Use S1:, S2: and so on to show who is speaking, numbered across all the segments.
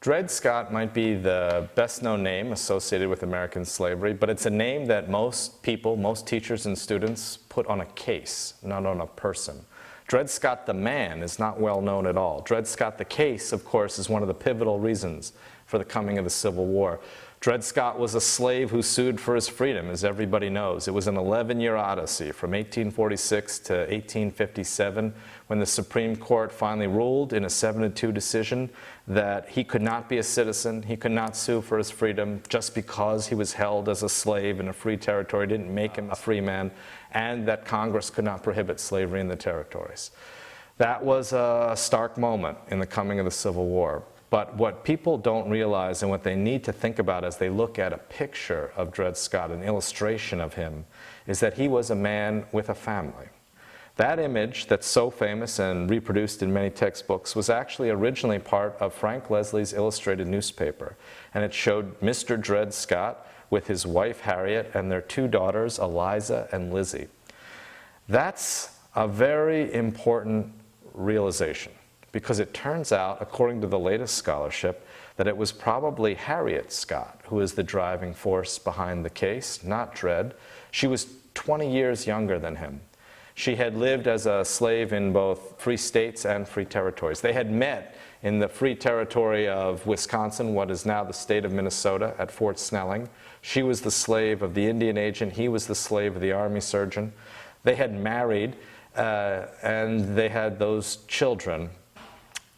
S1: Dred Scott might be the best-known name associated with American slavery, but it's a name that most people, most teachers and students put on a case, not on a person. Dred Scott the man is not well known at all. Dred Scott the case, of course, is one of the pivotal reasons for the coming of the Civil War. Dred Scott was a slave who sued for his freedom, as everybody knows. It was an 11-year odyssey from 1846 to 1857 when the Supreme Court finally ruled in a 7-2 decision that he could not be a citizen, he could not sue for his freedom just because he was held as a slave in a free territory, didn't make him a free man, and that Congress could not prohibit slavery in the territories. That was a stark moment in the coming of the Civil War. But what people don't realize and what they need to think about as they look at a picture of Dred Scott, an illustration of him, is that he was a man with a family. That image that's so famous and reproduced in many textbooks was actually originally part of Frank Leslie's illustrated newspaper. And it showed Mr. Dred Scott with his wife Harriet and their 2 daughters, Eliza and Lizzie. That's a very important realization, because it turns out, according to the latest scholarship, that it was probably Harriet Scott who is the driving force behind the case, not Dred. She was 20 years younger than him. She had lived as a slave in both free states and free territories. They had met in the free territory of Wisconsin, what is now the state of Minnesota, at Fort Snelling. She was the slave of the Indian agent. He was the slave of the army surgeon. They had married, and they had those children.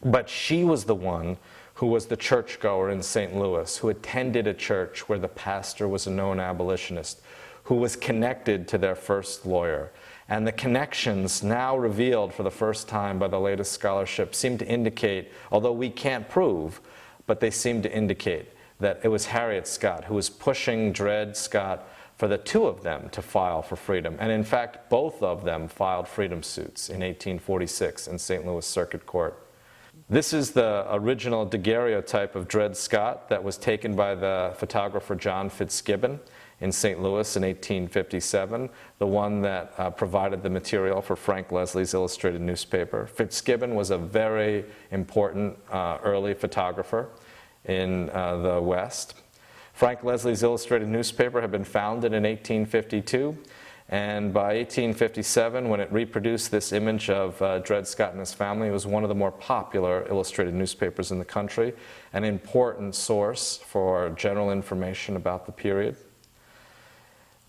S1: But she was the one who was the churchgoer in St. Louis, who attended a church where the pastor was a known abolitionist, who was connected to their first lawyer. And the connections, now revealed for the first time by the latest scholarship, seem to indicate, although we can't prove, but they seem to indicate that it was Harriet Scott who was pushing Dred Scott for the 2 of them to file for freedom. And in fact, both of them filed freedom suits in 1846 in St. Louis Circuit Court. This is the original daguerreotype of Dred Scott that was taken by the photographer John Fitzgibbon in St. Louis in 1857, the one that provided the material for Frank Leslie's illustrated newspaper. Fitzgibbon was a very important early photographer in the West. Frank Leslie's illustrated newspaper had been founded in 1852. And by 1857, when it reproduced this image of Dred Scott and his family, it was one of the more popular illustrated newspapers in the country, an important source for general information about the period.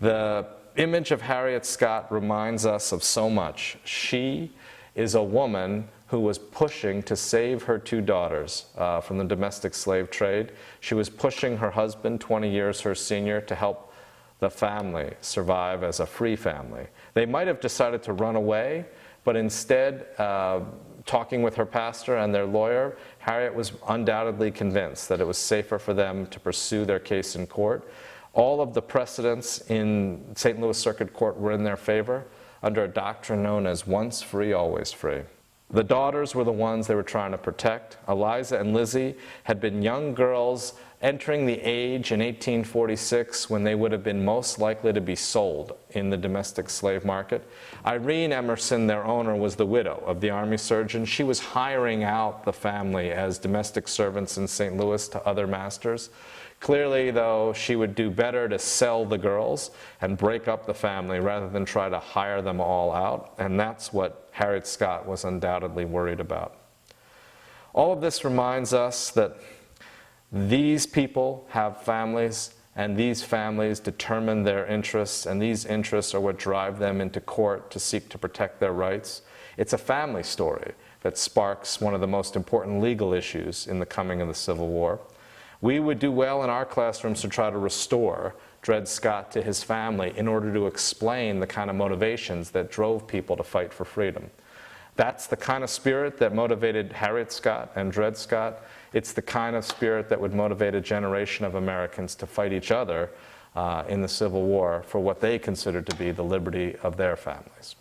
S1: The image of Harriet Scott reminds us of so much. She is a woman who was pushing to save her 2 daughters from the domestic slave trade. She was pushing her husband, 20 years her senior, to help the family survive as a free family. They might have decided to run away, but instead, talking with her pastor and their lawyer, Harriet was undoubtedly convinced that it was safer for them to pursue their case in court. All of the precedents in St. Louis Circuit Court were in their favor under a doctrine known as once free, always free. The daughters were the ones they were trying to protect. Eliza and Lizzie had been young girls entering the age in 1846 when they would have been most likely to be sold in the domestic slave market. Irene Emerson, their owner, was the widow of the army surgeon. She was hiring out the family as domestic servants in St. Louis to other masters. Clearly, though, she would do better to sell the girls and break up the family rather than try to hire them all out, and that's what Harriet Scott was undoubtedly worried about. All of this reminds us that these people have families, and these families determine their interests, and these interests are what drive them into court to seek to protect their rights. It's a family story that sparks one of the most important legal issues in the coming of the Civil War. We would do well in our classrooms to try to restore Dred Scott to his family in order to explain the kind of motivations that drove people to fight for freedom. That's the kind of spirit that motivated Harriet Scott and Dred Scott. It's the kind of spirit that would motivate a generation of Americans to fight each other in the Civil War for what they considered to be the liberty of their families.